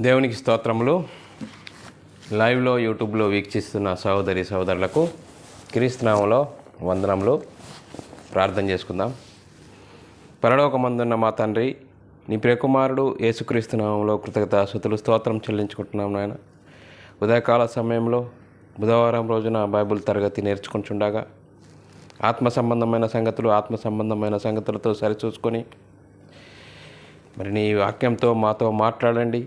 దేవునికి స్తోత్రములు. లైవ్లో యూట్యూబ్లో వీక్షిస్తున్న సహోదరి సహోదరులకు క్రీస్తునామంలో వందనములు. ప్రార్థన చేసుకుందాం. పరలోకమందున్న మా తండ్రి, నీ ప్రియకుమారుడు యేసుక్రీస్తునామంలో కృతజ్ఞతాస్తుతులు స్తోత్రం చెల్లించుకుంటున్నాం నాయన. ఉదయకాల సమయంలో బుధవారం రోజున బైబిల్ తరగతి నేర్చుకుంటుండగా ఆత్మ సంబంధమైన సంగతులతో సరిచూసుకొని మరి నీ వాక్యంతో మాతో మాట్లాడండి.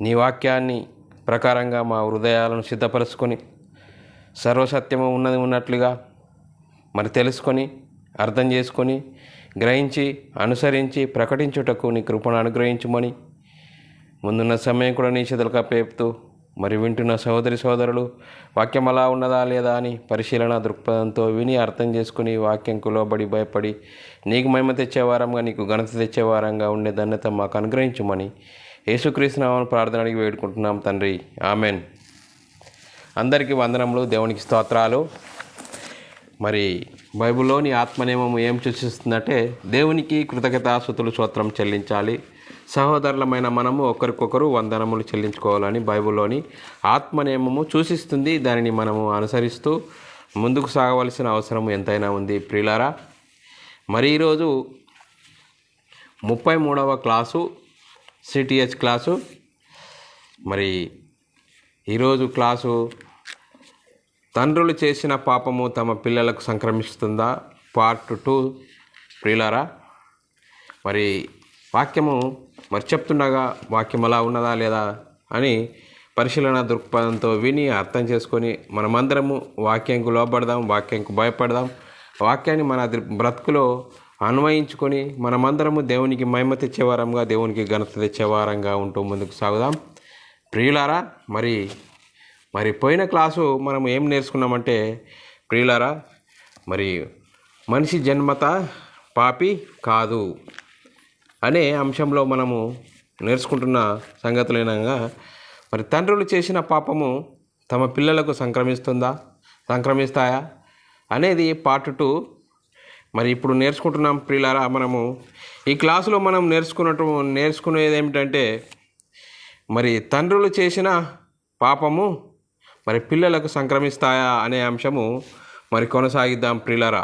నీ వాక్యాన్ని ప్రకారంగా మా హృదయాలను సిద్ధపరుచుకొని సర్వసత్యము ఉన్నట్లుగా మరి తెలుసుకొని అర్థం చేసుకొని గ్రహించి అనుసరించి ప్రకటించుటకు నీ కృపను అనుగ్రహించమని ముందున్న సమయం కూడా నీ చేతులకు అప్పేపుతూ మరి వింటున్న సహోదరి సోదరులు వాక్యం అలా ఉన్నదా లేదా అని పరిశీలన దృక్పథంతో విని అర్థం చేసుకుని వాక్యంకు లోబడి భయపడి నీకు మహిమ తెచ్చేవారంగా, నీకు ఘనత తెచ్చేవారంగా ఉండే ధన్యత మాకు అనుగ్రహించమని యేసుక్రీస్తు నామమున ప్రార్థన అడిగి వేడుకుంటున్నాం తండ్రి, ఆమెన్. అందరికీ వందనములు, దేవునికి స్తోత్రాలు. మరి బైబిల్లోని ఆత్మనియమము ఏం సూచిస్తుందంటే దేవునికి కృతజ్ఞతాస్తుతులు స్తోత్రం చెల్లించాలి, సహోదరులమైన మనము ఒకరికొకరు వందనములు చెల్లించుకోవాలని బైబిల్లోని ఆత్మనియమము సూచిస్తుంది. దానిని మనము అనుసరిస్తూ ముందుకు సాగవలసిన అవసరం ఎంతైనా ఉంది ప్రియులారా. మరి ఈరోజు 33వ క్లాసు సిటిహెచ్ క్లాసు. మరి ఈరోజు క్లాసు తండ్రులు చేసిన పాపము తమ పిల్లలకు సంక్రమిస్తుందా, పార్ట్ 2 ప్రియులారా. మరి వాక్యము మరి చెప్తుండగా వాక్యం అలా ఉన్నదా లేదా అని పరిశీలన దృక్పథంతో విని అర్థం చేసుకొని మనమందరము వాక్యంకు లోబడదాం, వాక్యంకు భయపడదాం, వాక్యాన్ని మన బ్రతుకులో అన్వయించుకొని మనమందరము దేవునికి మహిమ తెచ్చేవారంగా, దేవునికి ఘనత తెచ్చేవారంగా ఉంటూ ముందుకు సాగుదాం ప్రియులారా. మరి పోయిన క్లాసు మనం ఏం నేర్చుకున్నామంటే ప్రియులారా, మరి మనిషి జన్మత పాపి కాదు అనే అంశంలో మనము నేర్చుకుంటున్న సంగతులేనగా మరి తండ్రులు చేసిన పాపము తమ పిల్లలకు సంక్రమిస్తాయా అనేది పార్ట్ 2 మరి ఇప్పుడు నేర్చుకుంటున్నాం ప్రియులారా. మనము ఈ క్లాసులో మనం నేర్చుకునేది ఏమిటంటే మరి తండ్రులు చేసిన పాపము మరి పిల్లలకు సంక్రమిస్తాయా అనే అంశము మరి కొనసాగిద్దాం ప్రియులారా.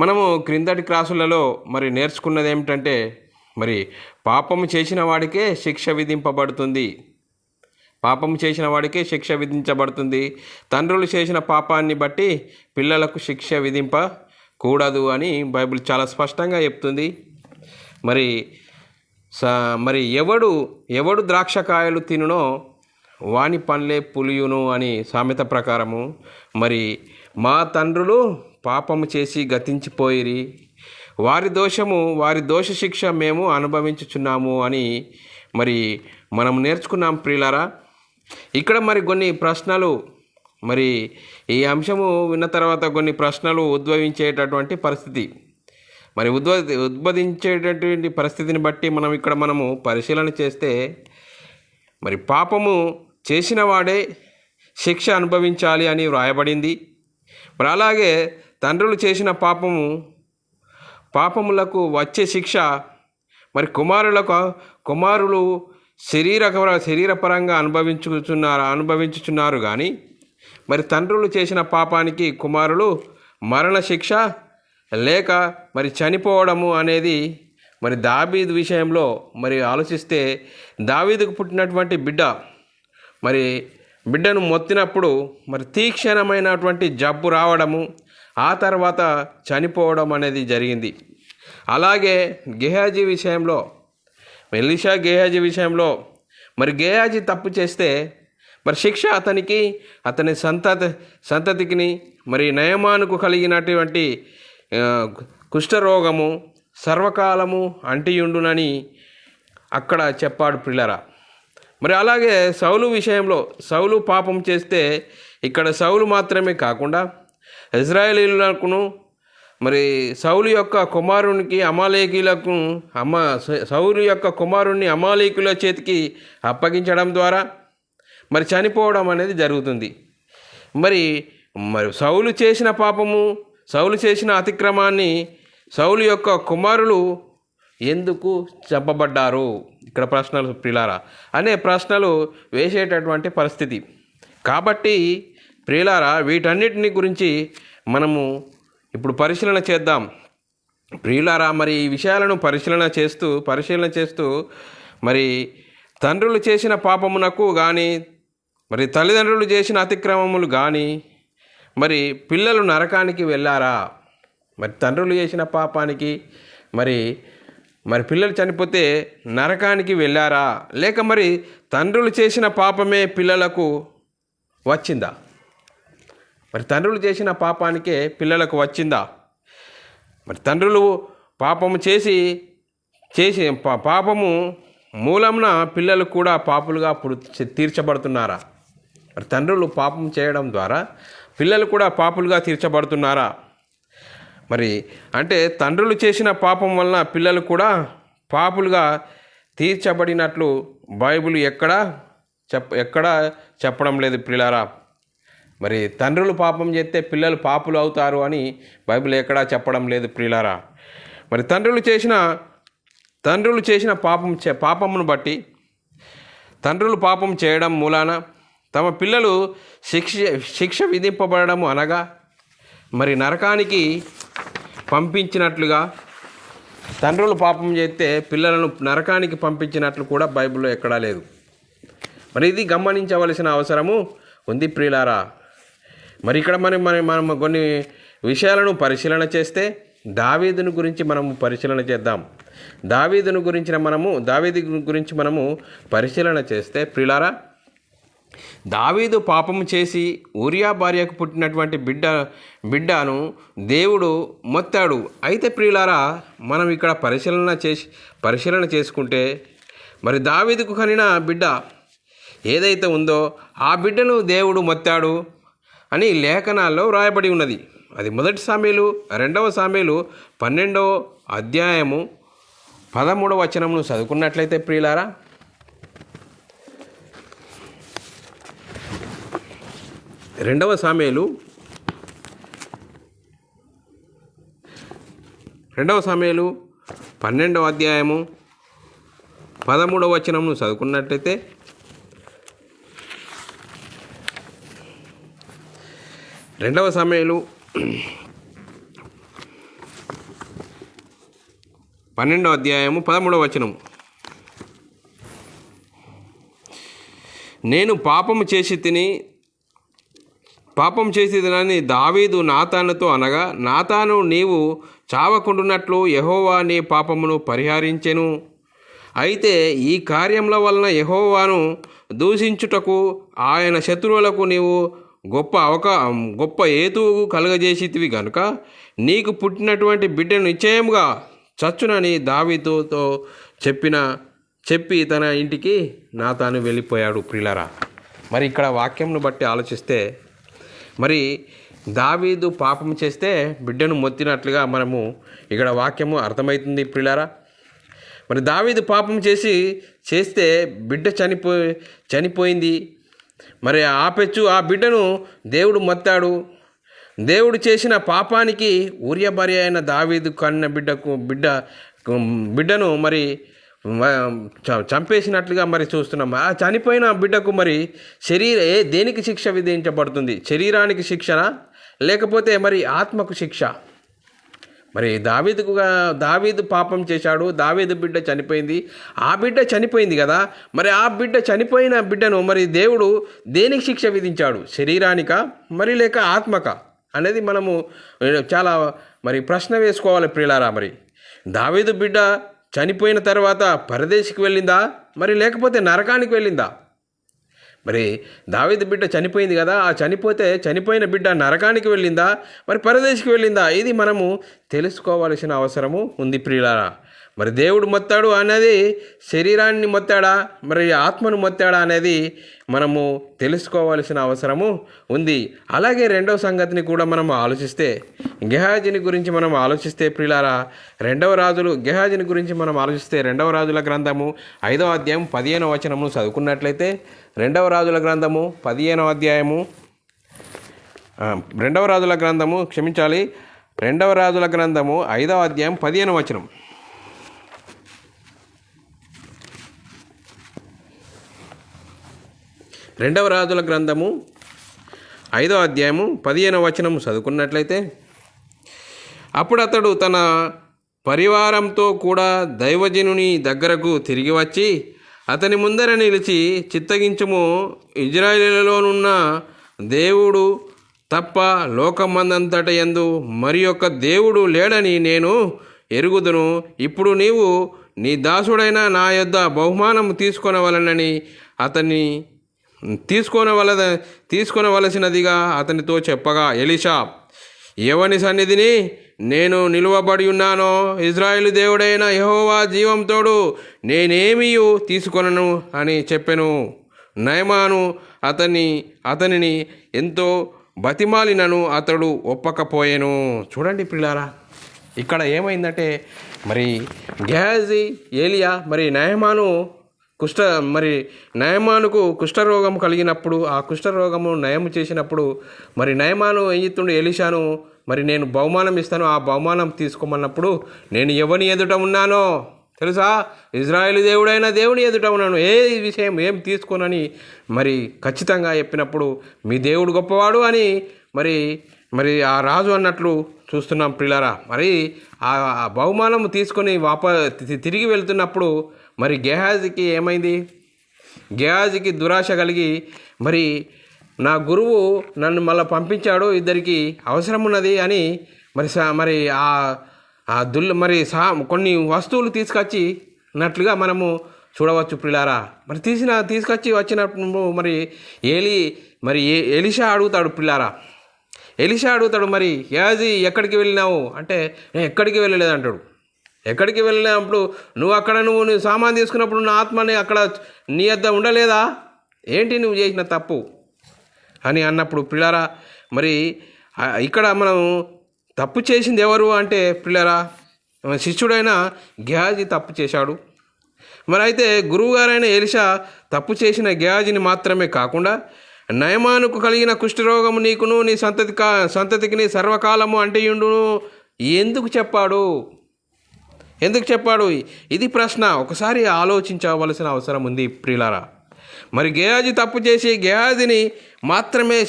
మనము క్రిందటి క్లాసులలో మరి నేర్చుకున్నది ఏమిటంటే మరి పాపము చేసిన వాడికే శిక్ష విధించబడుతుంది. తండ్రులు చేసిన పాపాన్ని బట్టి పిల్లలకు శిక్ష విధింపకూడదు అని బైబిల్ చాలా స్పష్టంగా చెప్తుంది. మరి ఎవడు ద్రాక్షకాయలు తినునో వాని పండ్లే పులియును అని సామెత ప్రకారము మరి మా తండ్రులు పాపము చేసి గతించిపోయిరి, వారి దోష శిక్ష మేము అనుభవించుచున్నాము అని మరి మనం నేర్చుకున్నాం ప్రియులారా. ఇక్కడ మరి కొన్ని ప్రశ్నలు, మరి ఈ అంశము విన్న తర్వాత కొన్ని ప్రశ్నలు ఉద్భవించేటటువంటి పరిస్థితి, మరి ఉద్భవించేటటువంటి పరిస్థితిని బట్టి మనము పరిశీలన చేస్తే మరి పాపము చేసిన వాడే శిక్ష అనుభవించాలి అని వ్రాయబడింది. మరి అలాగే తండ్రులు చేసిన పాపములకు వచ్చే శిక్ష మరి కుమారులు శరీరపరంగా అనుభవించుచున్నారు కానీ మరి తండ్రులు చేసిన పాపానికి కుమారులు మరణ శిక్ష లేక మరి చనిపోవడము అనేది మరి దావీదు విషయంలో మరి ఆలోచిస్తే దావీదుకు పుట్టినటువంటి బిడ్డను మొత్తినప్పుడు మరి తీక్షణమైనటువంటి జబ్బు రావడము, ఆ తర్వాత చనిపోవడం అనేది జరిగింది. అలాగే గేహాజీ విషయంలో మరి గేహాజీ తప్పు చేస్తే మరి శిక్ష అతని సంతతికి మరి నయమానుకు కలిగినటువంటి కుష్ఠరోగము సర్వకాలము అంటియుండునని అక్కడ చెప్పాడు ప్రియులారా. మరి అలాగే సౌలు పాపం చేస్తే ఇక్కడ సౌలు మాత్రమే కాకుండా ఇశ్రాయేలీయులకు మరి సౌలు యొక్క కుమారుణ్ణి అమాలేకీయుల చేతికి అప్పగించడం ద్వారా మరి చనిపోవడం అనేది జరుగుతుంది. మరి సౌలు చేసిన పాపము, సౌలు చేసిన అతిక్రమాన్ని సౌలు యొక్క కుమారులు ఎందుకు చంపబడ్డారు? ఇక్కడ ప్రశ్నలు ప్రియులారా అనే ప్రశ్నలు వేసేటటువంటి పరిస్థితి. కాబట్టి ప్రియులారా వీటన్నిటిని గురించి మనము ఇప్పుడు పరిశీలన చేద్దాం. ప్రియులారా మరి ఈ విషయాలను పరిశీలన చేస్తూ మరి తండ్రులు చేసిన పాపమునకు కానీ మరి తల్లిదండ్రులు చేసిన అతిక్రమములు కానీ మరి పిల్లలు నరకానికి వెళ్ళారా? మరి తండ్రులు చేసిన పాపానికి మరి పిల్లలు చనిపోతే నరకానికి వెళ్ళారా? లేక మరి తండ్రులు చేసిన పాపమే పిల్లలకు వచ్చిందా? మరి తండ్రులు చేసిన పాపానికే పిల్లలకు వచ్చిందా? మరి తండ్రులు పాపము చేసి పాపము మూలంన పిల్లలు కూడా పాపులుగా తీర్చబడుతున్నారా? మరి తండ్రులు పాపం చేయడం ద్వారా పిల్లలు కూడా పాపులుగా తీర్చబడుతున్నారా? మరి అంటే తండ్రులు చేసిన పాపం వలన పిల్లలు కూడా పాపులుగా తీర్చబడినట్లు బైబిల్ ఎక్కడా చెప్పడం లేదు ప్రియులారా. మరి తండ్రులు పాపం చేస్తే పిల్లలు పాపులు అవుతారు అని బైబిల్ ఎక్కడా చెప్పడం లేదు ప్రియులారా. మరి తండ్రులు చేసిన పాపమును బట్టి తండ్రులు పాపం చేయడం మూలాన తమ పిల్లలు శిక్ష విధింపబడము అనగా మరి నరకానికి పంపించినట్లుగా తండ్రులు పాపం చేస్తే పిల్లలను నరకానికి పంపించినట్లు కూడా బైబిల్లో ఎక్కడా లేదు. మరి ఇది గమనించవలసిన అవసరము ఉంది ప్రియులారా. మరి ఇక్కడ మనం కొన్ని విషయాలను పరిశీలన చేస్తే దావీదును గురించి మనము పరిశీలన చేద్దాం. దావీదు గురించి మనము పరిశీలన చేస్తే ప్రియులారా, దావీదు పాపము చేసి ఊరియా భార్యకు పుట్టినటువంటి బిడ్డను దేవుడు మొత్తాడు. అయితే ప్రియులారా, మనం ఇక్కడ పరిశీలన చేసుకుంటే మరి దావీదుకు కనిన బిడ్డ ఏదైతే ఉందో ఆ బిడ్డను దేవుడు మొత్తాడు అని లేఖనాల్లో వ్రాయబడి ఉన్నది. అది 1 సామెలు 2 సామెలు 12వ అధ్యాయము 13వ వచనమును చదువుకున్నట్లయితే ప్రియులారా, 2 సామెలు 12వ అధ్యాయము 13వ వచనమును చదువుకున్నట్లయితే 2 సామెలు 12వ అధ్యాయము 13వ వచనము, నేను పాపము చేసి తినని దావీదు నాతానుతో అనగా, నాతాను నీవు చావకుండునట్లు యెహోవా నీ పాపమును పరిహరించెను. అయితే ఈ కార్యముల వలన యెహోవాను దూషించుటకు ఆయన శత్రువులకు నీవు గొప్ప హేతువు కలుగజేసితివి గనుక నీకు పుట్టినటువంటి బిడ్డను నిశ్చయముగా చచ్చునని దావీదుతో చెప్పి తన ఇంటికి నాతాను వెళ్ళిపోయాడు ప్రియులారా. మరి ఇక్కడ వాక్యంను బట్టి ఆలోచిస్తే మరి దావీదు పాపం చేస్తే బిడ్డను మొత్తినట్లుగా మనము ఇక్కడ వాక్యము అర్థమవుతుంది ప్రియులారా. మరి దావీదు పాపం చేస్తే బిడ్డ చనిపోయింది. మరి ఆ బిడ్డను దేవుడు మొత్తాడు. దేవుడు చేసిన పాపానికి ఊరియా భార్య అయిన దావీదు కన్న బిడ్డను మరి చంపేసినట్లుగా మరి చూస్తున్నాం. ఆ చనిపోయిన బిడ్డకు మరి దేనికి శిక్ష విధించబడుతుంది? శరీరానికి శిక్షనా లేకపోతే మరి ఆత్మకు శిక్ష? మరి దావీదు పాపం చేశాడు, దావీదు బిడ్డ చనిపోయింది. ఆ బిడ్డ చనిపోయింది కదా, మరి ఆ చనిపోయిన బిడ్డను మరి దేవుడు దేనికి శిక్ష విధించాడు? శరీరానికా మరి లేక ఆత్మక అనేది మనము చాలా మరి ప్రశ్న వేసుకోవాలి ప్రియులారా. మరి దావీదు బిడ్డ చనిపోయిన తర్వాత పరదేశికి వెళ్ళిందా మరి లేకపోతే నరకానికి వెళ్ళిందా? మరి దావీదు బిడ్డ చనిపోయింది కదా, ఆ చనిపోయిన బిడ్డ నరకానికి వెళ్ళిందా మరి పరదేశికి వెళ్ళిందా? ఇది మనము తెలుసుకోవాల్సిన అవసరము ఉంది ప్రియులారా. మరి దేవుడు మొత్తాడు అనేది శరీరాన్ని మొత్తాడా మరి ఆత్మను మొత్తాడా అనేది మనము తెలుసుకోవాల్సిన అవసరము ఉంది. అలాగే రెండవ సంగతిని కూడా మనం ఆలోచిస్తే గెహాజీని గురించి మనం ఆలోచిస్తే ప్రియులారా, గెహాజీని గురించి మనం ఆలోచిస్తే 2వ రాజుల గ్రంథము 5వ అధ్యాయం 15వ వచనము చదువుకున్నట్లయితే 2వ రాజుల గ్రంథము 15వ అధ్యాయము 2వ రాజుల గ్రంథము 5వ అధ్యాయం 15వ వచనం, రెండవ రాజుల గ్రంథము 5వ అధ్యాయము 15వ వచనం చదువుకున్నట్లయితే, అప్పుడు అతడు తన పరివారంతో కూడా దైవజనుని దగ్గరకు తిరిగి వచ్చి అతని ముందర నిలిచి, చిత్తగించుము, ఇజ్రాయేలులోనున్న దేవుడు తప్ప లోకమందంతట యందు మరి యొక్క దేవుడు లేడని నేను ఎరుగుదును. ఇప్పుడు నీవు నీ దాసుడైన నా యొద్ద బహుమానం తీసుకొనవలనని అతన్ని తీసుకొనవలసినదిగా అతనితో చెప్పగా, ఎలీషా, ఎవని సన్నిధిని నేను నిలువబడి ఉన్నానో ఇజ్రాయేలు దేవుడైన యెహోవా జీవంతోడు నేనేమీయు తీసుకొనను అని చెప్పెను. నయమాను అతనిని ఎంతో బతిమాలినను అతడు ఒప్పకపోయెను. చూడండి పిల్లారా, ఇక్కడ ఏమైందంటే మరి గేహజీ, ఏలియా మరి నయమానుకు కుష్ఠరోగం కలిగినప్పుడు ఆ కుష్ఠరోగము నయము చేసినప్పుడు మరి నయమాను ఏం చెప్తుండే, ఎలీషాను మరి నేను బహుమానం ఇస్తాను, ఆ బహుమానం తీసుకోమన్నప్పుడు నేను ఎవని ఎదుట ఉన్నానో తెలుసా, ఇజ్రాయేలు దేవుడైన దేవుని ఎదుట ఉన్నాను, ఏ విషయం ఏం తీసుకోనని మరి ఖచ్చితంగా చెప్పినప్పుడు మీ దేవుడు గొప్పవాడు అని మరి ఆ రాజు అన్నట్లు చూస్తున్నాం పిల్లారా. మరి ఆ బహుమానం తీసుకొని తిరిగి వెళ్తున్నప్పుడు మరి గేహాజీకి ఏమైంది? గేహాజీకి దురాశ కలిగి మరి నా గురువు నన్ను మళ్ళీ పంపించాడు, ఇద్దరికి అవసరం ఉన్నది అని మరి కొన్ని వస్తువులు తీసుకొచ్చినట్లుగా మనము చూడవచ్చు పిల్లారా. మరి తీసుకొచ్చి వచ్చినప్పుడు మరి ఎలీషా అడుగుతాడు పిల్లారా. ఎలీషా అడుగుతాడు, మరి గేహాజీ ఎక్కడికి వెళ్ళినావు అంటే, నేను ఎక్కడికి వెళ్ళలేదు అంటాడు. ఎక్కడికి వెళ్ళినప్పుడు నువ్వు సామాన్ తీసుకున్నప్పుడు నా ఆత్మని అక్కడ నీ వద్ద ఉండలేదా, ఏంటి నువ్వు చేసిన తప్పు అని అన్నప్పుడు పిల్లారా, మరి ఇక్కడ మనం తప్పు చేసింది ఎవరు అంటే పిల్లారా, శిష్యుడైన గేహాజీ తప్పు చేశాడు. మరి అయితే గురువుగారైన ఎలీషా తప్పు చేసిన గేహాజీని మాత్రమే కాకుండా నయమానుకు కలిగిన కుష్ఠరోగము నీకును నీ సంతతికి సర్వకాలము అంటేయుండును ఎందుకు చెప్పాడు? ఇది ప్రశ్న ఒకసారి ఆలోచించవలసిన అవసరం ఉంది ప్రియులారా. మరి గేహాజీ తప్పు చేసి గేహాజీని మాత్రమే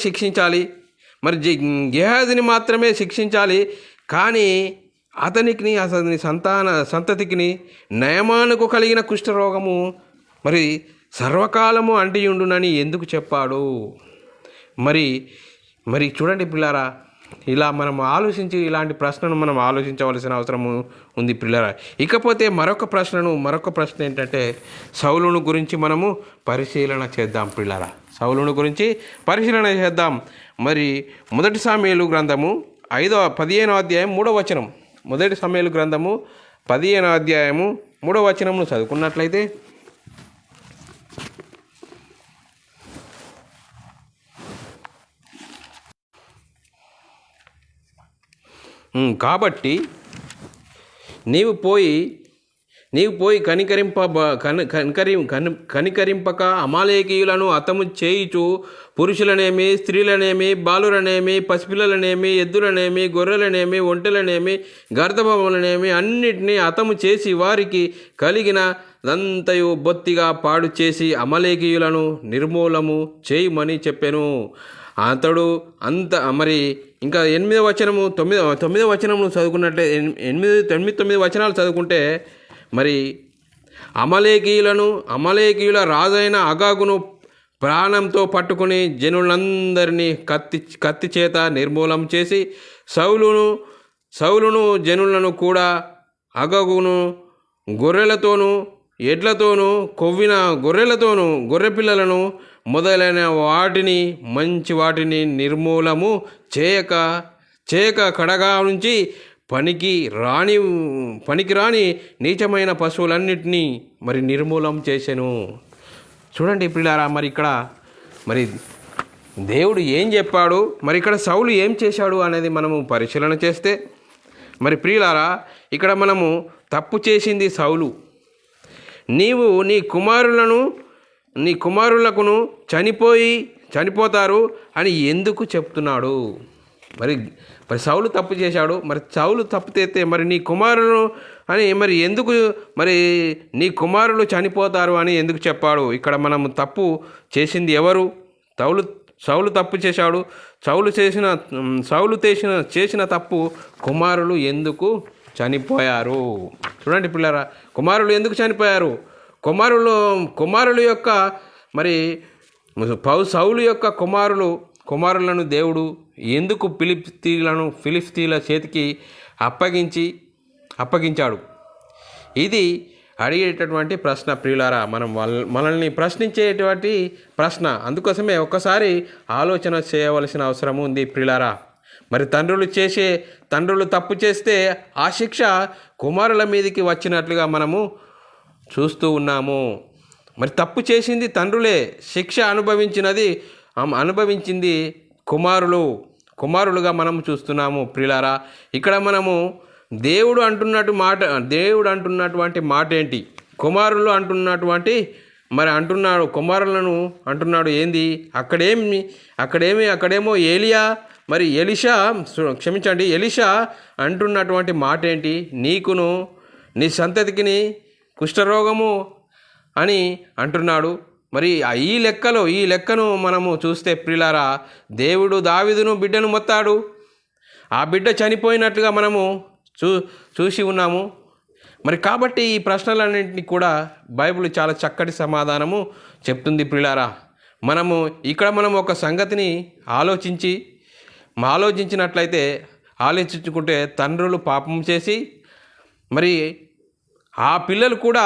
శిక్షించాలి, కానీ అతని సంతతికి నయమానుకు కలిగిన కుష్ఠరోగము మరి సర్వకాలము అంటియుండునని ఎందుకు చెప్పాడు? మరి చూడండి పిల్లారా, ఇలా మనం ఇలాంటి ప్రశ్నను మనం ఆలోచించవలసిన అవసరం ఉంది పిల్లారా. ఇకపోతే మరొక ప్రశ్న ఏంటంటే, సౌలును గురించి మనము పరిశీలన చేద్దాం పిల్లారా. సౌలును గురించి పరిశీలన చేద్దాం. మరి మొదటి సమూయేలు గ్రంథము 15వ అధ్యాయం 3వ వచనం, మొదటి సమూయేలు గ్రంథము 15వ అధ్యాయము 3వ వచనమును చదువుకున్నట్లయితే, కాబట్టి నీవు పోయి కనికరింపక అమాలేకీయులను హతము చేయుచు పురుషులనేమి, స్త్రీలనేమి, బాలురనేమి, పసిపిల్లలనేమి, ఎద్దులనేమి, గొర్రెలనేమి, ఒంటెలనేమి, గర్దభములనేమి అన్నిటినీ హతము చేసి వారికి కలిగినదంతయు బొత్తిగా పాడు చేసి అమాలేకీయులను నిర్మూలము చేయమని చెప్పెను. అతడు మరి ఇంకా 8వ వచనము 9వ వచనము చదువుకున్నట్లే 9 వచనాలు చదువుకుంటే, మరి అమలేకీయుల రాజైన అగాగును ప్రాణంతో పట్టుకుని జనులందరినీ కత్తి చేత నిర్మూలం చేసి సౌలును జనులను కూడా అగగును గొర్రెలతోనూ ఎడ్లతోనూ కొవ్విన గొర్రెలతోనూ గొర్రెపిల్లలను మొదలైన మంచి వాటిని నిర్మూలము చేయక కడగా నుంచి పనికిరాని నీచమైన పశువులన్నిటినీ మరి నిర్మూలం చేసెను. చూడండి పిల్లారా, మరి ఇక్కడ మరి దేవుడు ఏం చెప్పాడు, మరి ఇక్కడ సౌలు ఏం చేశాడు అనేది మనము పరిశీలన చేస్తే, మరి ప్రియులారా, ఇక్కడ మనము తప్పు చేసింది సౌలు. నీవు నీ కుమారులకును చనిపోతారు అని ఎందుకు చెప్తున్నాడు? మరి మరి సౌలు తప్పు చేశాడు. మరి సౌలు తప్పు చేస్తే మరి నీ కుమారులు అని మరి ఎందుకు మరి నీ కుమారులు చనిపోతారు అని ఎందుకు చెప్పాడు? ఇక్కడ మనం తప్పు చేసింది ఎవరు? సౌలు తప్పు చేశాడు. సౌలు చేసిన తప్పు కుమారులు ఎందుకు చనిపోయారు? చూడండి పిల్లరా, కుమారులు ఎందుకు చనిపోయారు? కుమారుల యొక్క మరి సౌలు యొక్క కుమారులను దేవుడు ఎందుకు ఫిలిష్తీయుల చేతికి అప్పగించాడు? ఇది అడిగేటటువంటి ప్రశ్న ప్రియులారా, మనల్ని ప్రశ్నించేటువంటి ప్రశ్న. అందుకోసమే ఒక్కసారి ఆలోచన చేయవలసిన అవసరం ఉంది ప్రియులారా. మరి తండ్రులు తప్పు చేస్తే ఆ శిక్ష కుమారుల మీదకి వచ్చినట్లుగా మనము చూస్తూ ఉన్నాము. మరి తప్పు చేసింది తండ్రులే, శిక్ష అనుభవించింది కుమారులుగా మనము చూస్తున్నాము ప్రియులారా. ఇక్కడ మనము దేవుడు అంటున్నటువంటి మాట ఏంటి? కుమారులు కుమారులను అంటున్నాడు ఏంది? అక్కడేమో ఎలీషా అంటున్నటువంటి మాట ఏంటి? నీకును నీ సంతతికిని కుష్ఠరోగము అని అంటున్నాడు. మరి ఈ లెక్కను మనము చూస్తే ప్రియులారా, దేవుడు దావీదును బిడ్డను మొత్తాడు. ఆ బిడ్డ చనిపోయినట్లుగా మనము చూసి ఉన్నాము. మరి కాబట్టి ఈ ప్రశ్నలన్నింటినీ కూడా బైబిల్ చాలా చక్కటి సమాధానము చెప్తుంది ప్రియులారా. మనం ఒక సంగతిని ఆలోచించుకుంటే తండ్రులు పాపం చేసి మరి ఆ పిల్లలు కూడా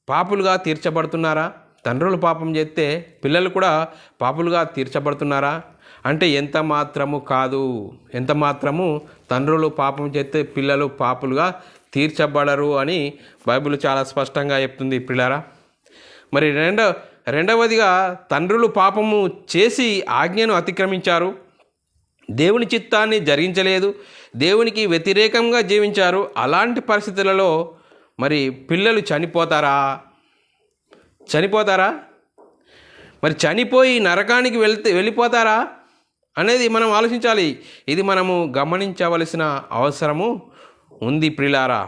పాపులుగా తీర్చబడుతున్నారా? తండ్రులు పాపం చేస్తే పిల్లలు కూడా పాపులుగా తీర్చబడుతున్నారా అంటే ఎంత మాత్రము కాదు. ఎంత మాత్రము తండ్రులు పాపం చేస్తే పిల్లలు పాపులుగా తీర్చబడరు అని బైబిల్ చాలా స్పష్టంగా చెప్తుంది పిల్లరా. మరి రెండవదిగా తండ్రులు పాపము చేసి ఆజ్ఞను అతిక్రమించారు, దేవుని చిత్తాన్ని జరిగించలేదు, దేవునికి వ్యతిరేకంగా జీవించారు. అలాంటి పరిస్థితులలో మరి పిల్లలు చనిపోతారా? మరి చనిపోయి నరకానికి వెళ్ళిపోతారా అనేది మనం ఆలోచించాలి. ఇది మనము గమనించవలసిన అవసరము ఉంది ప్రియులారా.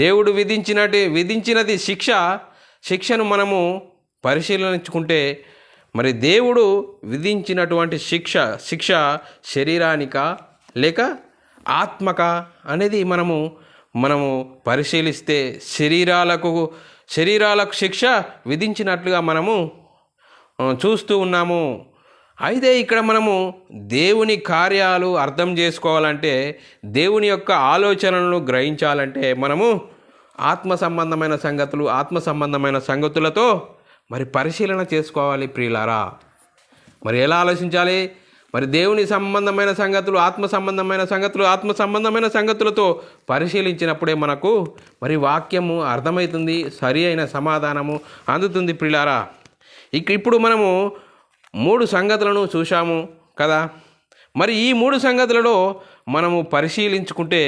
దేవుడు విధించినది శిక్షను మనము పరిశీలించుకుంటే మరి దేవుడు విధించినటువంటి శిక్ష శరీరానికా లేక ఆత్మక అనేది మనము పరిశీలిస్తే శరీరాలకు శిక్ష విధించినట్లుగా మనము చూస్తూ ఉన్నాము. అయితే ఇక్కడ మనము దేవుని కార్యాలు అర్థం చేసుకోవాలంటే, దేవుని యొక్క ఆలోచనలను గ్రహించాలంటే మనము ఆత్మ సంబంధమైన సంగతులతో మరి పరిశీలన చేసుకోవాలి ప్రియులారా. మరి ఎలా ఆలోచించాలి? మరి దేవుని సంబంధమైన సంగతులు ఆత్మ సంబంధమైన సంగతులతో పరిశీలించినప్పుడే మనకు మరి వాక్యము అర్థమవుతుంది, సరి అయిన సమాధానము అందుతుంది ప్రియులారా. ఇప్పుడు మనము 3 సంగతులను చూశాము కదా. మరి ఈ 3 సంగతులలో మనము పరిశీలించుకుంటే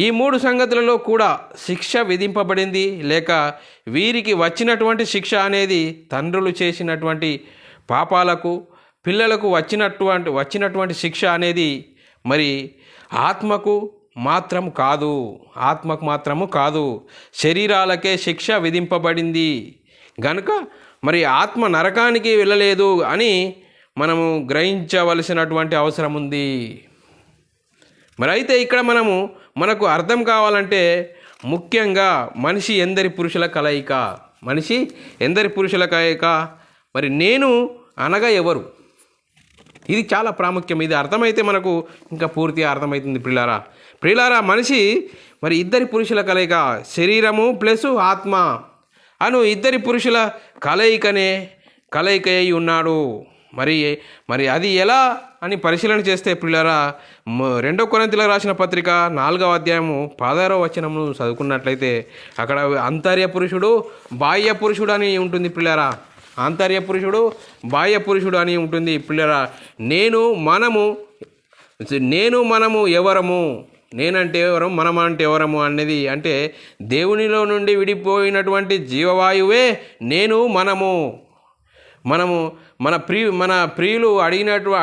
ఈ 3 సంగతులలో కూడా శిక్ష విధింపబడింది, లేక వీరికి వచ్చినటువంటి శిక్ష అనేది తండ్రులు చేసినటువంటి పాపాలకు పిల్లలకు వచ్చినటువంటి శిక్ష అనేది మరి ఆత్మకు మాత్రము కాదు, శరీరాలకే శిక్ష విధింపబడింది గనుక మరి ఆత్మ నరకానికి వెళ్ళలేదు అని మనము గ్రహించవలసినటువంటి అవసరం ఉంది. మరి అయితే ఇక్కడ మనకు అర్థం కావాలంటే ముఖ్యంగా మనిషి ఎందరి పురుషుల కలయిక, మరి నేను అనగా ఎవరు? ఇది చాలా ప్రాముఖ్యం. ఇది అర్థమైతే మనకు ఇంకా పూర్తిగా అర్థమవుతుంది ప్రియులారా. మనిషి మరి ఇద్దరి పురుషుల కలయిక, శరీరము ప్లస్ ఆత్మ అను ఇద్దరి పురుషుల కలయిక అయి ఉన్నాడు. మరి అది ఎలా అని పరిశీలన చేస్తే ప్రియులారా, 2 కొరింథీయులకు రాసిన పత్రిక 4వ అధ్యాయము 16వ వచనము చదువుకున్నట్లయితే అక్కడ అంతర్య పురుషుడు బాహ్య పురుషుడు అని ఉంటుంది ప్రియులారా. ఆంతర్య పురుషుడు బాహ్య పురుషుడు అని ఉంటుంది ప్రియులారా. మనము ఎవరము, నేనంటే ఎవరం, మనం అంటే ఎవరము అనేది అంటే దేవునిలో నుండి విడిపోయినటువంటి జీవవాయువే మనము. మనము మన ప్రియులు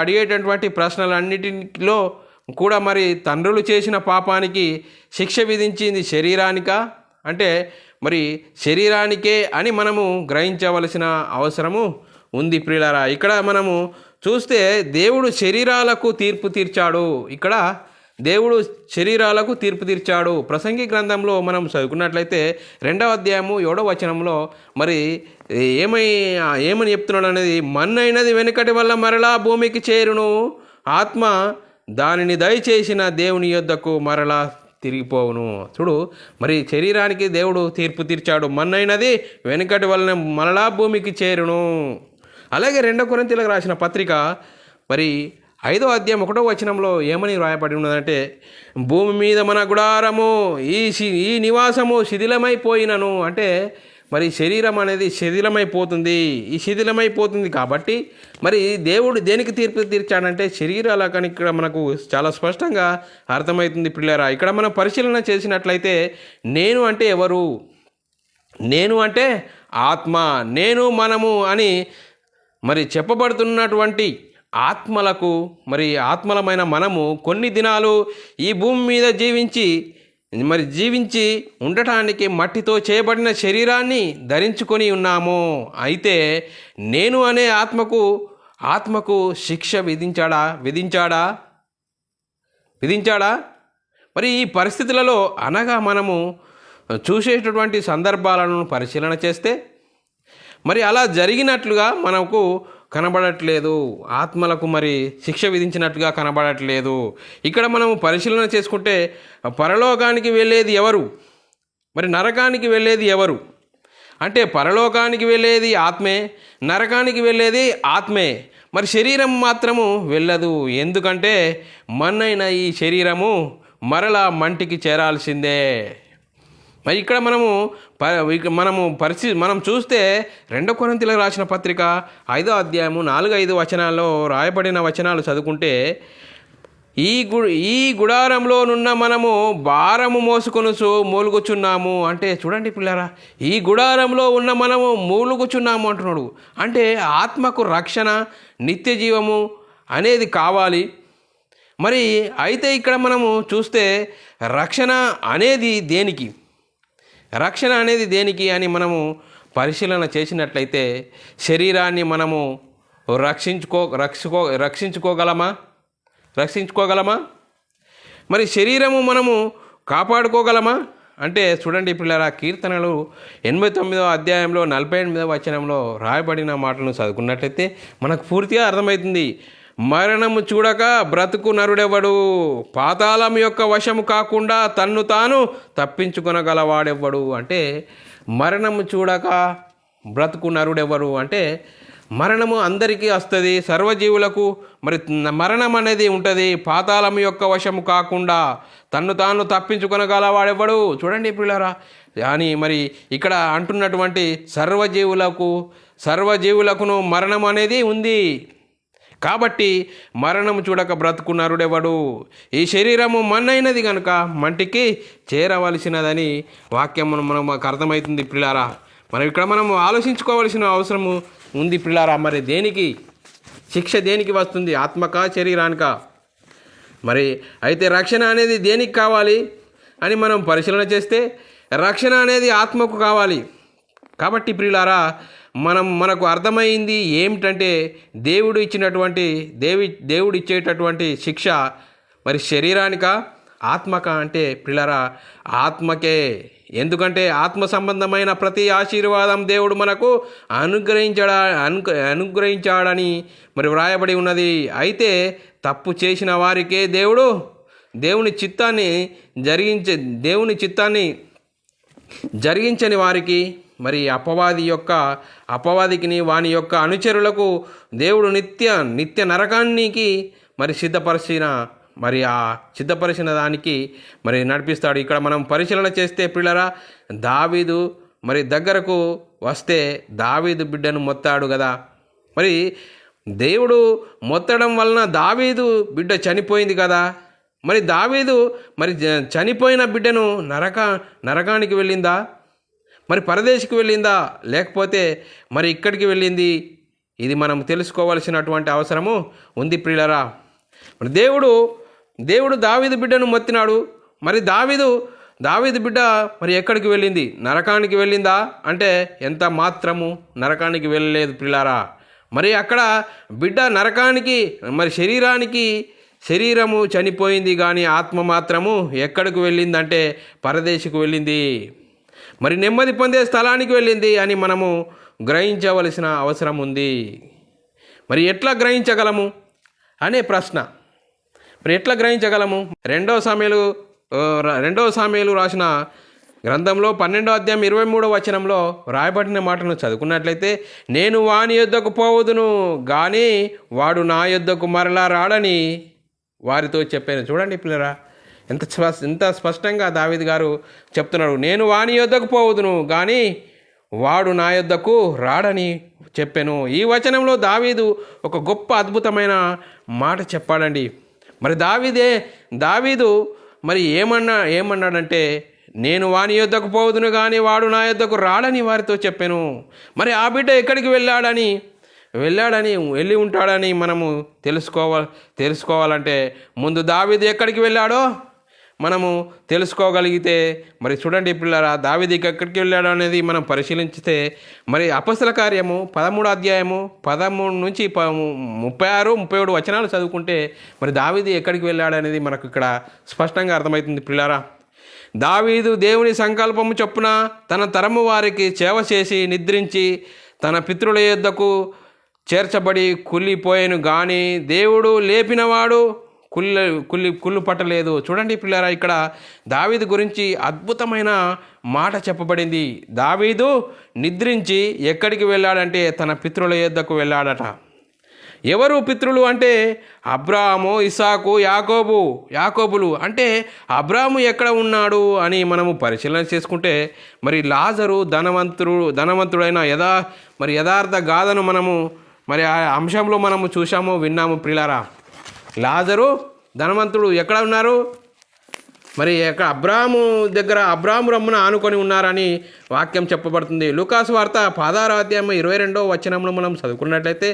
అడిగేటటువంటి ప్రశ్నలన్నిటిలో కూడా మరి తండ్రులు చేసిన పాపానికి శిక్ష విధించింది శరీరానికా అంటే మరి శరీరానికే అని మనము గ్రహించవలసిన అవసరము ఉంది ప్రియులారా. ఇక్కడ మనము చూస్తే దేవుడు శరీరాలకు తీర్పు తీర్చాడు. ఇక్కడ దేవుడు శరీరాలకు తీర్పు తీర్చాడు. ప్రసంగి గ్రంథంలో మనం చదువుకున్నట్లయితే 2వ అధ్యాయము 7వ వచనంలో మరి ఏమని చెప్తున్నాడు అనేది, మన్నైనది వెనుకటి వల్ల మరలా భూమికి చేరును, ఆత్మ దానిని దయచేసిన దేవుని యొద్దకు మరలా తిరిగిపోవును. చూడు, మరి శరీరానికి దేవుడు తీర్పు తీర్చాడు. మన్నైనది వెనుకటి వలన మరలా భూమికి చేరును. అలాగే 2 కొరింథీయులకు రాసిన పత్రిక మరి 5వ అధ్యాయం 1వ వచనంలో ఏమని రాయబడి ఉన్నదంటే, భూమి మీద మన గుడారము ఈ నివాసము శిథిలమైపోయినను, అంటే మరి శరీరం అనేది శిథిలమైపోతుంది కాబట్టి మరి దేవుడు దేనికి తీర్పు తీర్చాడంటే శరీరాల కానీ ఇక్కడ మనకు చాలా స్పష్టంగా అర్థమవుతుంది పిల్లరా. ఇక్కడ మనం పరిశీలన చేసినట్లయితే నేను అంటే ఎవరు, నేను అంటే ఆత్మ, నేను మనము అని మరి చెప్పబడుతున్నటువంటి ఆత్మలకు మరి ఆత్మలమైన మనము కొన్ని దినాలు ఈ భూమి మీద జీవించి ఉండటానికి మట్టితో చేయబడిన శరీరాన్ని ధరించుకొని ఉన్నాము. అయితే నేను అనే ఆత్మకు శిక్ష విధించాడా? మరి ఈ పరిస్థితులలో అనగా మనము చూసేటటువంటి సందర్భాలను పరిశీలన చేస్తే మరి అలా జరిగినట్లుగా మనకు కనబడట్లేదు. ఆత్మలకు మరి శిక్ష విధించినట్లుగా కనబడట్లేదు. ఇక్కడ మనము పరిశీలన చేసుకుంటే పరలోకానికి వెళ్ళేది ఎవరు, మరి నరకానికి వెళ్ళేది ఎవరు అంటే పరలోకానికి వెళ్ళేది ఆత్మే, నరకానికి వెళ్ళేది ఆత్మే. మరి శరీరం మాత్రము వెళ్ళదు. ఎందుకంటే మన్నైన ఈ శరీరము మరలా మంటికి చేరాల్సిందే. మరి ఇక్కడ మనం చూస్తే 2 కొరింథీయులకు రాసిన పత్రిక 5వ అధ్యాయము 4-5 వచనాల్లో రాయబడిన వచనాలు చదువుకుంటే, ఈ గుడారంలోనున్న మనము భారము మోసుకొనుచు మూలుగుచున్నాము. అంటే చూడండి పిల్లరా, ఈ గుడారంలో ఉన్న మనము మూలుగుచున్నాము అంటున్నాడు. అంటే ఆత్మకు రక్షణ, నిత్య జీవము అనేది కావాలి. మరి అయితే ఇక్కడ మనము చూస్తే రక్షణ అనేది దేనికి అని మనము పరిశీలన చేసినట్లయితే శరీరాన్ని మనము రక్షించుకోగలమా? మరి శరీరము మనము కాపాడుకోగలమా అంటే చూడండి పిల్లరా, కీర్తనలు 89వ అధ్యాయంలో 48వ వచనంలో రాయబడిన మాటలను చదువుకున్నట్లయితే మనకు పూర్తిగా అర్థమవుతుంది. మరణము చూడక బ్రతుకు నరుడెవడు, పాతాళం యొక్క వశము కాకుండా తన్ను తాను తప్పించుకొనగలవాడెవ్వడు. అంటే మరణము చూడక బ్రతుకు నరుడెవరు అంటే మరణము అందరికీ వస్తుంది, సర్వజీవులకు మరి మరణం అనేది ఉంటుంది. పాతాళం యొక్క వశము కాకుండా తన్ను తాను తప్పించుకొనగలవాడెవ్వడు. చూడండి పిల్లరా, అని మరి ఇక్కడ అంటున్నటువంటి సర్వజీవులకును మరణం అనేది ఉంది. కాబట్టి మరణము చూడక బ్రతుకు నరుడెవడు, ఈ శరీరము మన్నైనది కనుక మంటికి చేరవలసినదని వాక్యం మనకు అర్థమవుతుంది పిల్లారా. మనం ఆలోచించుకోవలసిన అవసరము ఉంది పిల్లారా. మరి శిక్ష దేనికి వస్తుంది, ఆత్మకా శరీరానికా? మరి అయితే రక్షణ అనేది దేనికి కావాలి అని మనం పరిశీలన చేస్తే రక్షణ అనేది ఆత్మకు కావాలి. కాబట్టి ప్రియులారా, మనకు అర్థమైంది ఏమిటంటే దేవుడు ఇచ్చేటటువంటి శిక్ష మరి శరీరానికా ఆత్మకా అంటే ప్రియులారా ఆత్మకే. ఎందుకంటే ఆత్మ సంబంధమైన ప్రతి ఆశీర్వాదం దేవుడు మనకు అనుగ్రహించాడని మరి వ్రాయబడి ఉన్నది. అయితే తప్పు చేసిన వారికే దేవుని చిత్తాన్ని జరిగించని వారికి మరి అపవాదికి వాని యొక్క అనుచరులకు దేవుడు నిత్య నరకానికి మరి సిద్ధపరిచిన దానికి మరి నడిపిస్తాడు. ఇక్కడ మనం పరిశీలన చేస్తే పిల్లరా, దావీదు మరి దగ్గరకు వస్తే దావీదు బిడ్డను మొత్తాడు కదా. మరి దేవుడు మొత్తడం వలన దావీదు బిడ్డ చనిపోయింది కదా. మరి దావీదు మరి చనిపోయిన బిడ్డను నరకానికి వెళ్ళిందా, మరి పరదేశికి వెళ్ళిందా, లేకపోతే మరి ఇక్కడికి వెళ్ళింది ఇది మనం తెలుసుకోవలసినటువంటి అవసరము ఉంది ప్రియులరా. మరి దేవుడు దావీదు బిడ్డను మొత్తినాడు. మరి దావీదు బిడ్డ మరి ఎక్కడికి వెళ్ళింది? నరకానికి వెళ్ళిందా అంటే ఎంత మాత్రము నరకానికి వెళ్ళలేదు ప్రియులారా. మరి అక్కడ బిడ్డ నరకానికి, మరి శరీరము చనిపోయింది కానీ ఆత్మ మాత్రము ఎక్కడికి వెళ్ళిందంటే పరదేశకు వెళ్ళింది. మరి నెమ్మది పొందే స్థలానికి వెళ్ళింది అని మనము గ్రహించవలసిన అవసరం ఉంది. మరి ఎట్లా గ్రహించగలము అనే ప్రశ్న. మరి ఎట్లా గ్రహించగలము? రెండవ సామెలు రాసిన గ్రంథంలో 12వ అధ్యాయం 23వ వచనంలో రాయబడిన మాటను చదువుకున్నట్లయితే, నేను వాని యొద్దకు పోవదును కానీ వాడు నా యొద్దకు మరలా రాడని వారితో చెప్పాను. చూడండి పిల్లరా, ఎంత స్పష్టంగా దావీదు గారు చెప్తున్నాడు. నేను వాని యొద్దకు పోవదును కానీ వాడు నా యొద్దకు రాడని చెప్పాను. ఈ వచనంలో దావీదు ఒక గొప్ప అద్భుతమైన మాట చెప్పాడండి. మరి దావీదు మరి ఏమన్నాడంటే, నేను వాని యొద్దకు పోవదును కానీ వాడు నా యొద్దకు రాడని వారితో చెప్పాను. మరి ఆ బిడ్డ ఎక్కడికి వెళ్ళి ఉంటాడని మనము తెలుసుకోవాలంటే ముందు దావీదు ఎక్కడికి వెళ్ళాడో మనము తెలుసుకోగలిగితే, మరి చూడండి పిల్లరా, దావీదు ఎక్కడికి వెళ్ళాడో అనేది మనం పరిశీలించితే, మరి అపొస్తలుల కార్యము 13వ అధ్యాయము 13 నుంచి 36, 37 వచనాలు చదువుకుంటే మరి దావీదు ఎక్కడికి వెళ్ళాడనేది మనకు ఇక్కడ స్పష్టంగా అర్థమవుతుంది పిల్లరా. దావీదు దేవుని సంకల్పము చొప్పున తన తరము వారికి సేవ చేసి నిద్రించి తన పితరుల యొద్దకు చేర్చబడి కుళ్ళిపోయాను కానీ దేవుడు లేపినవాడు కుళ్ళు పట్టలేదు. చూడండి పిల్లరా, ఇక్కడ దావీదు గురించి అద్భుతమైన మాట చెప్పబడింది. దావీదు నిద్రించి ఎక్కడికి వెళ్ళాడంటే తన పితరుల యొద్దకు వెళ్ళాడట. ఎవరు పితరులు అంటే అబ్రాహాము, ఇస్సాకు, యాకోబులు. అంటే అబ్రాహాము ఎక్కడ ఉన్నాడు అని మనము పరిశీలన చేసుకుంటే, మరి లాజరు ధనవంతుడైన యథార్థ గాథను మనము మరి ఆ అంశంలో మనము చూసాము, విన్నాము ప్రియులారా. లాజరు ధనవంతుడు ఎక్కడ ఉన్నారు? మరి అబ్రాహాము రమ్మున ఆనుకొని ఉన్నారని వాక్యం చెప్పబడుతుంది. లూకాసు వార్త 16వ అధ్యాయం 22వ వచనంలో మనం చదువుకున్నట్లయితే,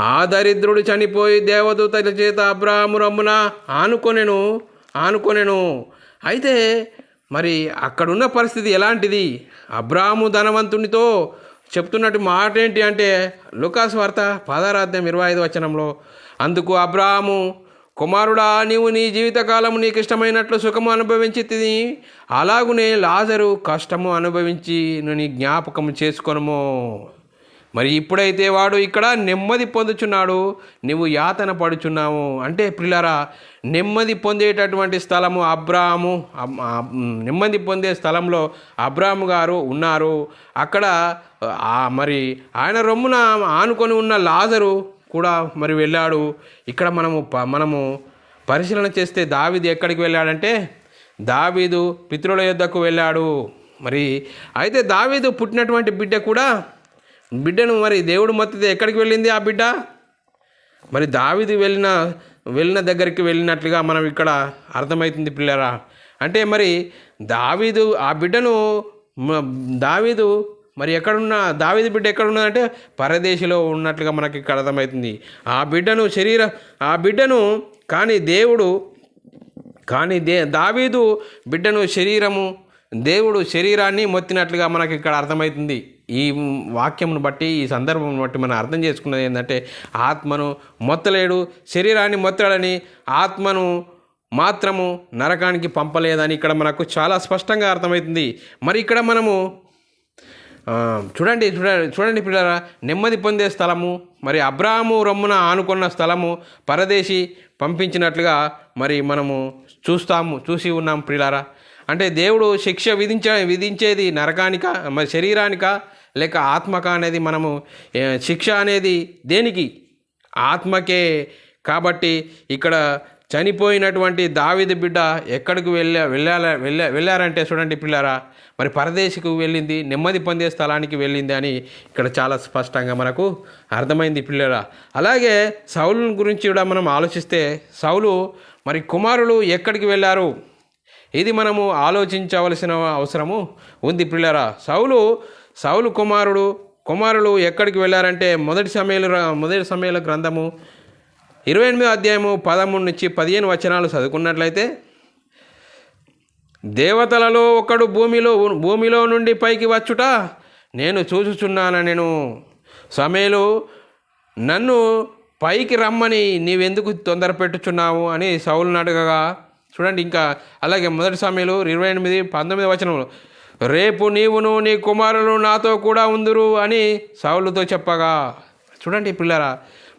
ఆ దరిద్రుడు చనిపోయి దేవదూతల చేత అబ్రాహాము రమ్మున ఆనుకొనెను. అయితే మరి అక్కడున్న పరిస్థితి ఎలాంటిది? అబ్రాహాము ధనవంతునితో చెప్తున్నట్టు మాట ఏంటి అంటే, లూకాసు వార్త 16వ అధ్యాయం 25వ వచనంలో, అందుకు అబ్రాహాము, కుమారుడా, నీవు నీ జీవితకాలము నీకు ఇష్టమైనట్లు సుఖము అనుభవించి తిని, అలాగునే లాజరు కష్టము అనుభవించి నీ జ్ఞాపకము చేసుకొనుము. మరి ఇప్పుడైతే వాడు ఇక్కడ నెమ్మది పొందుచున్నాడు, నువ్వు యాతన పడుచున్నావు. అంటే ప్రియులారా, నెమ్మది పొందేటటువంటి స్థలము నెమ్మది పొందే స్థలంలో అబ్రాహాము గారు ఉన్నారు. అక్కడ మరి ఆయన రొమ్మున ఆనుకొని ఉన్న లాజరు కూడా మరి వెళ్ళాడు. ఇక్కడ మనము పరిశీలన చేస్తే దావీదు ఎక్కడికి వెళ్ళాడంటే దావీదు పితరుల యొద్దకు వెళ్ళాడు. మరి అయితే దావీదు పుట్టినటువంటి బిడ్డను మరి దేవుడు మొత్తం ఎక్కడికి వెళ్ళింది ఆ బిడ్డ? మరి దావీదు వెళ్ళిన దగ్గరికి వెళ్ళినట్లుగా మనం ఇక్కడ అర్థమవుతుంది పిల్లరా. అంటే మరి దావీదు మరి దావీదు బిడ్డ ఎక్కడున్నదంటే పరదేశిలో ఉన్నట్లుగా మనకి ఇక్కడ అర్థమవుతుంది. ఆ బిడ్డను దావీదు బిడ్డను దేవుడు శరీరాన్ని మొత్తినట్లుగా మనకి ఇక్కడ అర్థమవుతుంది. ఈ వాక్యమును బట్టి, ఈ సందర్భం బట్టి మనం అర్థం చేసుకున్నది ఏంటంటే, ఆత్మను మొత్తలేడు, శరీరాన్ని మొత్తడని, ఆత్మను మాత్రము నరకానికి పంపలేదని ఇక్కడ మనకు చాలా స్పష్టంగా అర్థమవుతుంది. మరి ఇక్కడ మనము చూడండి పిల్లరా, నెమ్మది పొందే స్థలము, మరి అబ్రాహాము రొమ్మున ఆనుకున్న స్థలము, పరదేశి పంపించినట్లుగా మరి మనము చూసి ఉన్నాం ప్రియులారా. అంటే దేవుడు శిక్ష విధించేది నరకానిక, మరి శరీరానిక, లేక ఆత్మక అనేది మనము శిక్ష అనేది దేనికి? ఆత్మకే. కాబట్టి ఇక్కడ చనిపోయినటువంటి దావీదు బిడ్డ ఎక్కడికి వెళ్ళారంటే చూడండి పిల్లారా, మరి పరదేశికి వెళ్ళింది, నెమ్మది పొందే స్థలానికి వెళ్ళింది అని ఇక్కడ చాలా స్పష్టంగా మనకు అర్థమైంది పిల్లరా. అలాగే సౌలు గురించి కూడా మనం ఆలోచిస్తే, సౌలు మరి కుమారులు ఎక్కడికి వెళ్ళారు? ఇది మనము ఆలోచించవలసిన అవసరము ఉంది పిల్లరా. సౌలు కుమారుడు కుమారులు ఎక్కడికి వెళ్ళారంటే మొదటి సమయాల గ్రంథము 28వ అధ్యాయము 13 నుంచి 15 వచనాలు చదువుకున్నట్లయితే, దేవతలలో ఒకడు భూమిలో నుండి పైకి వచ్చుట నేను చూచుచున్నాను. సమయలు నన్ను పైకి రమ్మని నీవెందుకు తొందర పెట్టుచున్నావు అని సౌలుని అడగగా, చూడండి. ఇంకా అలాగే మొదటి సమయలు 28:19 వచనంలో, రేపు నీవును నీ కుమారులు నాతో కూడా ఉందురు అని సౌలుతో చెప్పగా, చూడండి పిల్లరా,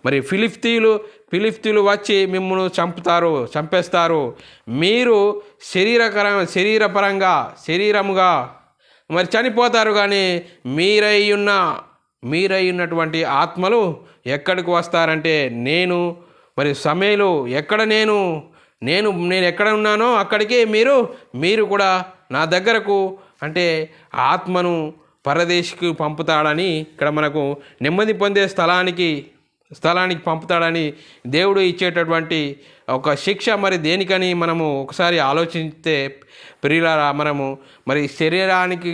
మరి ఫిలిష్తీయులు వచ్చి మిమ్మల్ని చంపేస్తారు. మీరు శరీరముగా మరి చనిపోతారు. కానీ మీరయ్యున్నటువంటి ఆత్మలు ఎక్కడికి వస్తారంటే, మరి సమయలు ఎక్కడ నేను ఎక్కడ ఉన్నానో అక్కడికి మీరు కూడా నా దగ్గరకు, అంటే ఆత్మను పరదేశికి పంపుతాడని, ఇక్కడ మనకు నెమ్మది పొందే స్థలానికి పంపుతాడని దేవుడు ఇచ్చేటటువంటి ఒక శిక్ష. మరి దేనికని మనము ఒకసారి ఆలోచిస్తే ప్రియులారా, మనము మరి శరీరానికి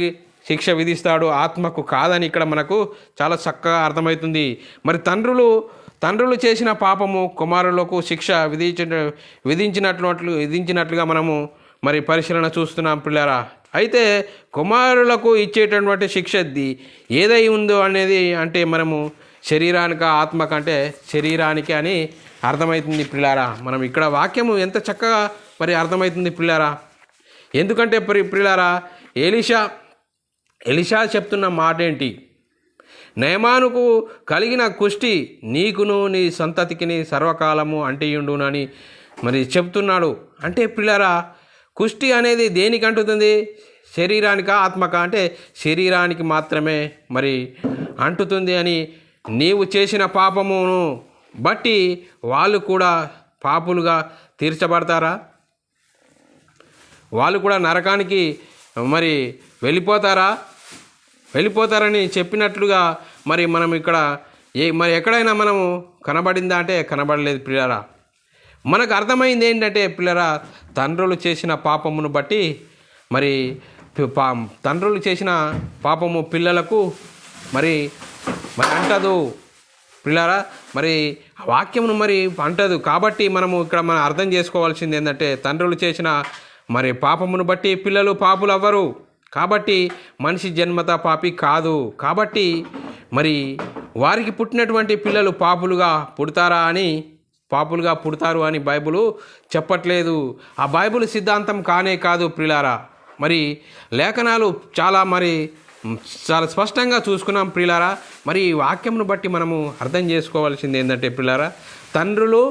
శిక్ష విధిస్తాడు, ఆత్మకు కాదని ఇక్కడ మనకు చాలా చక్కగా అర్థమవుతుంది. మరి తండ్రులు చేసిన పాపము కుమారులకు శిక్ష విధించినట్లుగా మనము మరి పరిశీలన చూస్తున్నాం పిల్లరా. అయితే కుమారులకు ఇచ్చేటటువంటి శిక్ష ఏదై ఉందో అనేది, అంటే మనము శరీరానికి ఆత్మకంటే శరీరానికి అని అర్థమవుతుంది పిల్లారా. మనం ఇక్కడ వాక్యము ఎంత చక్కగా మరి అర్థమవుతుంది పిల్లారా. ఎందుకంటే పిల్లారా, ఎలీషా చెప్తున్న మాట ఏంటి? నయమానుకు కలిగిన కుష్టి నీకును నీ సంతతికిని సర్వకాలము అంటియుండునని మరి చెప్తున్నాడు. అంటే పిల్లారా, కుష్టి అనేది దేనికి అంటుతుంది? శరీరానికా ఆత్మక? అంటే శరీరానికి మాత్రమే మరి అంటుతుంది అని, నీవు చేసిన పాపమును బట్టి వాళ్ళు కూడా పాపులుగా తీర్చబడతారా? వాళ్ళు కూడా నరకానికి మరి వెళ్ళిపోతారని చెప్పినట్లుగా మరి మనం ఇక్కడ మరి ఎక్కడైనా మనము కనబడిందా అంటే కనబడలేదు పిల్లరా. మనకు అర్థమైంది ఏంటంటే పిల్లరా, తండ్రులు చేసిన పాపమును బట్టి మరి తండ్రులు చేసిన పాపము పిల్లలకు మరి అంటదు పిల్లరా. మరి వాక్యమును మరి అంటదు. కాబట్టి మనం అర్థం చేసుకోవాల్సింది ఏంటంటే, తండ్రులు చేసిన మరి పాపమును బట్టి పిల్లలు పాపులు అవ్వరు. కాబట్టి మనిషి జన్మత పాపి కాదు. కాబట్టి మరి వారికి పుట్టినటువంటి పిల్లలు పాపులుగా పుడతారు అని బైబిలు చెప్పట్లేదు. ఆ బైబిల్ సిద్ధాంతం కానే కాదు ప్రియులారా. మరి లేఖనాలు చాలా స్పష్టంగా చూసుకున్నాం ప్రియులారా. మరి ఈ వాక్యంను బట్టి మనము అర్థం చేసుకోవాల్సింది ఏంటంటే ప్రియులారా, తండ్రులు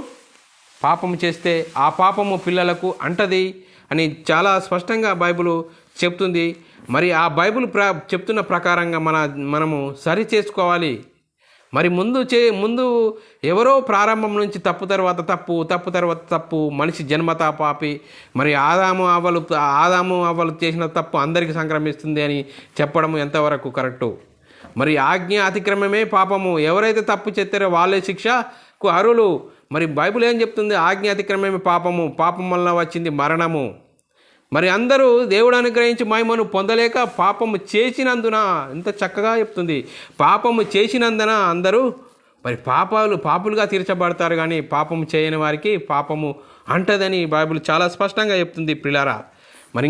పాపము చేస్తే ఆ పాపము పిల్లలకు అంటది అని చాలా స్పష్టంగా బైబిల్ చెప్తుంది. మరి ఆ బైబిల్ చెప్తున్న ప్రకారంగా మనము సరి చేసుకోవాలి. మరి ముందు ఎవరో ప్రారంభం నుంచి తప్పు తర్వాత తప్పు మనిషి జన్మతా పాపి. మరి ఆదాము అవ్వలు చేసిన తప్పు అందరికీ సంక్రమిస్తుంది అని చెప్పడం ఎంతవరకు కరెక్టు? మరి ఆజ్ఞ అతిక్రమమే పాపము. ఎవరైతే తప్పు చేస్తారో వాళ్ళే శిక్షకు అర్హులు. మరి బైబిల్ ఏం చెప్తుంది? ఆజ్ఞ అతిక్రమమే పాపము, పాపం వలన వచ్చింది మరణము. మరి అందరూ దేవుడు అనుగ్రహించి మహిమను పొందలేక పాపము చేసినందున, ఎంత చక్కగా చెప్తుంది, పాపము చేసినందున అందరూ మరి పాపులుగా తీర్చబడతారు. కానీ పాపము చేయని వారికి పాపము అంటదని బైబిల్ చాలా స్పష్టంగా చెప్తుంది ప్రియులారా. మరి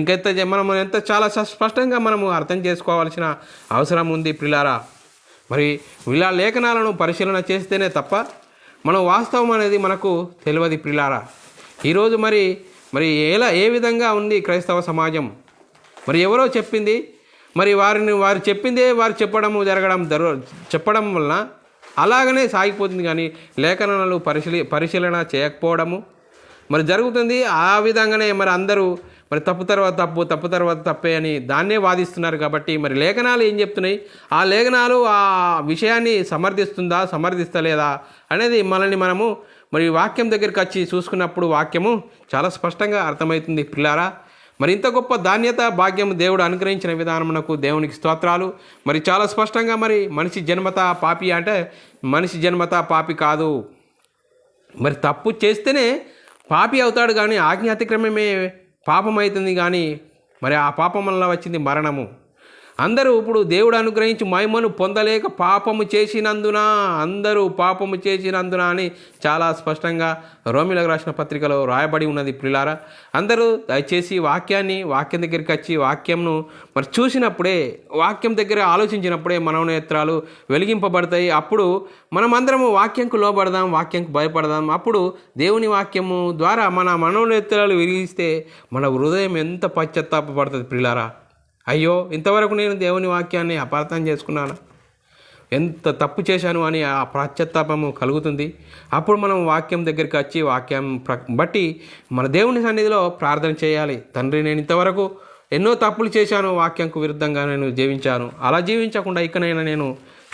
మనం చాలా స్పష్టంగా మనము అర్థం చేసుకోవాల్సిన అవసరం ఉంది ప్రియులారా. మరి ఇలా లేఖనాలను పరిశీలన చేస్తేనే తప్ప మనం వాస్తవం అనేది మనకు తెలియదు ప్రియులారా. ఈరోజు మరి ఏ విధంగా ఉంది క్రైస్తవ సమాజం? మరి ఎవరో చెప్పింది, మరి వారు చెప్పిందే వారు చెప్పడం వలన అలాగనే సాగిపోతుంది. కానీ లేఖనాలు పరిశీలన చేయకపోవడము మరి జరుగుతుంది. ఆ విధంగానే మరి అందరూ మరి తప్పు తర్వాత తప్పే అని దాన్నే వాదిస్తున్నారు. కాబట్టి మరి లేఖనాలు ఏం చెప్తున్నాయి? ఆ లేఖనాలు ఆ విషయాన్ని సమర్థిస్తలేదా అనేది మనము మరి వాక్యం దగ్గరికి వచ్చి చూసుకున్నప్పుడు వాక్యము చాలా స్పష్టంగా అర్థమవుతుంది పిల్లారా. మరి ఇంత గొప్ప ధాన్యత భాగ్యం దేవుడు అనుగ్రహించిన విధానమునకు దేవునికి స్తోత్రాలు. మరి చాలా స్పష్టంగా మరి మనిషి జన్మత పాపి అంటే మనిషి జన్మత పాపి కాదు. మరి తప్పు చేస్తేనే పాపి అవుతాడు. కానీ ఆజ్ఞ అతిక్రమమే పాపం అవుతుంది. కానీ మరి ఆ పాపం వల్ల వచ్చింది మరణము. అందరూ ఇప్పుడు దేవుడు అనుగ్రహించి మహిమను పొందలేక అందరూ పాపము చేసినందున అని చాలా స్పష్టంగా రోమిలకు రాసిన పత్రికలో రాయబడి ఉన్నది ప్రియులారా. అందరూ దయచేసి వాక్యం దగ్గరికి వచ్చి వాక్యంను మరి చూసినప్పుడే, వాక్యం దగ్గర ఆలోచించినప్పుడే మనోనేత్రాలు వెలిగింపబడతాయి. అప్పుడు మనమందరము వాక్యంకు లోబడదాం, వాక్యంకు భయపడదాం. అప్పుడు దేవుని వాక్యము ద్వారా మన మనోనేత్రాలు వెలిగిస్తే మన హృదయం ఎంత పశ్చాత్తాపడుతుంది ప్రియులారా. అయ్యో, ఇంతవరకు నేను దేవుని వాక్యాన్ని అపార్థం చేసుకున్నాను, ఎంత తప్పు చేశాను అని ఆ పశ్చాత్తాపము కలుగుతుంది. అప్పుడు మనం వాక్యం దగ్గరికి వచ్చి వాక్యం బట్టి మన దేవుని సన్నిధిలో ప్రార్థన చేయాలి. తండ్రి, నేను ఇంతవరకు ఎన్నో తప్పులు చేశాను, వాక్యంకు విరుద్ధంగా నేను జీవించాను. అలా జీవించకుండా ఇకనైనా నేను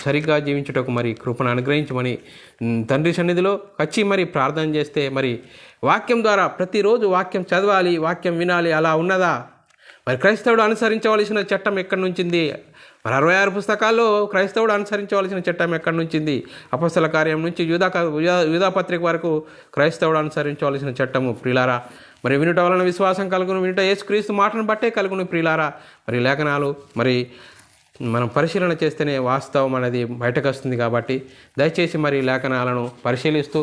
సరిగ్గా జీవించుటకు మరి కృపను అనుగ్రహించమని తండ్రి సన్నిధిలో వచ్చి మరి ప్రార్థన చేస్తే మరి వాక్యం ద్వారా ప్రతిరోజు వాక్యం చదవాలి, వాక్యం వినాలి. అలా ఉన్నదా? మరి క్రైస్తవుడు అనుసరించవలసిన చట్టం ఎక్కడి నుంచింది? మరి 66 పుస్తకాల్లో క్రైస్తవుడు అనుసరించవలసిన చట్టం ఎక్కడి నుంచింది? అపొస్తల కార్యం నుంచి యూదా పత్రిక వరకు క్రైస్తవుడు అనుసరించవలసిన చట్టము ప్రియులారా. మరి వినుట వలన విశ్వాసం కలుగును, వినుట యేసుక్రీస్తు మాటను బట్టే కలుగును ప్రియులారా. మరి లేఖనాలు మరి మనం పరిశీలన చేస్తేనే వాస్తవం అనేది బయటకు వస్తుంది. కాబట్టి దయచేసి మరి లేఖనాలను పరిశీలిస్తూ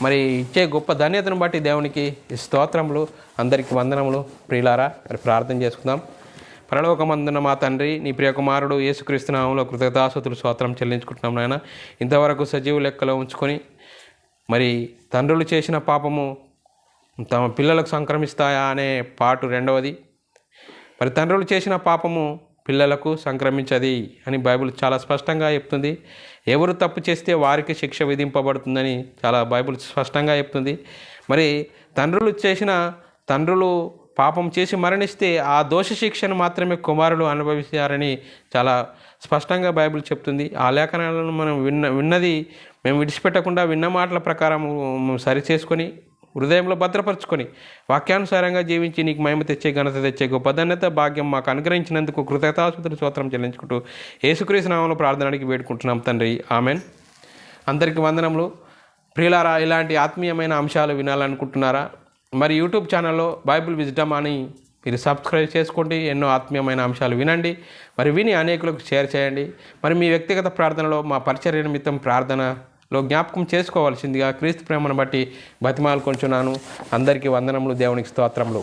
మరి ఇచ్చే గొప్ప ధన్యతను బట్టి దేవునికి స్తోత్రములు, అందరికీ వందనములు ప్రియులారా. మరి ప్రార్థన చేసుకుందాం. పరలోకమందున్న మా తండ్రి, నీ ప్రియకుమారుడు యేసుక్రీస్తు నామములో కృతజ్ఞతాస్తుతులు స్తోత్రం చెల్లించుకుంటున్నాం నాయన. ఇంతవరకు సజీవ లెక్కలో ఉంచుకొని మరి తండ్రులు చేసిన పాపము తమ పిల్లలకు సంక్రమిస్తాయా అనే పాటు 2వది. మరి తండ్రులు చేసిన పాపము పిల్లలకు సంక్రమించది అని బైబిల్ చాలా స్పష్టంగా చెప్తుంది. ఎవరు తప్పు చేస్తే వారికి శిక్ష విధింపబడుతుందని చాలా బైబిల్ స్పష్టంగా చెప్తుంది. మరి తండ్రులు పాపం చేసి మరణిస్తే ఆ దోష శిక్షను మాత్రమే కుమారులు అనుభవిస్తారని చాలా స్పష్టంగా బైబిల్ చెప్తుంది. ఆ లేఖనాలను మనం విన్నది మేము విడిచిపెట్టకుండా విన్న మాటల ప్రకారం సరిచేసుకొని హృదయంలో భద్రపరుచుకొని వాక్యానుసారంగా జీవించి నీకు మహిమ తెచ్చే, ఘనత తెచ్చే గొప్ప ధన్యత భాగ్యం మాకు అనుగ్రహించినందుకు కృతజ్ఞతాస్తుతులు స్తోత్రం చెల్లించుకుంటూ యేసుక్రీస్తు నామములో ప్రార్థనకి వేడుకుంటున్నాం తండ్రి, ఆమెన్. అందరికీ వందనములు ప్రియులారా. ఇలాంటి ఆత్మీయమైన అంశాలు వినాలనుకుంటున్నారా? మరి యూట్యూబ్ ఛానల్లో బైబిల్ విజ్డమ్ అని మీరు సబ్స్క్రైబ్ చేసుకోండి. ఎన్నో ఆత్మీయమైన అంశాలు వినండి. మరి విని అనేకులకు షేర్ చేయండి. మరి మీ వ్యక్తిగత ప్రార్థనలో మా పరిచర్య నిమిత్తం ప్రార్థనలో జ్ఞాపకం చేసుకోవాల్సిందిగా క్రీస్తు ప్రేమను బట్టి బతిమాలుకొంచున్నాను. అందరికీ వందనములు, దేవునికి స్తోత్రములు.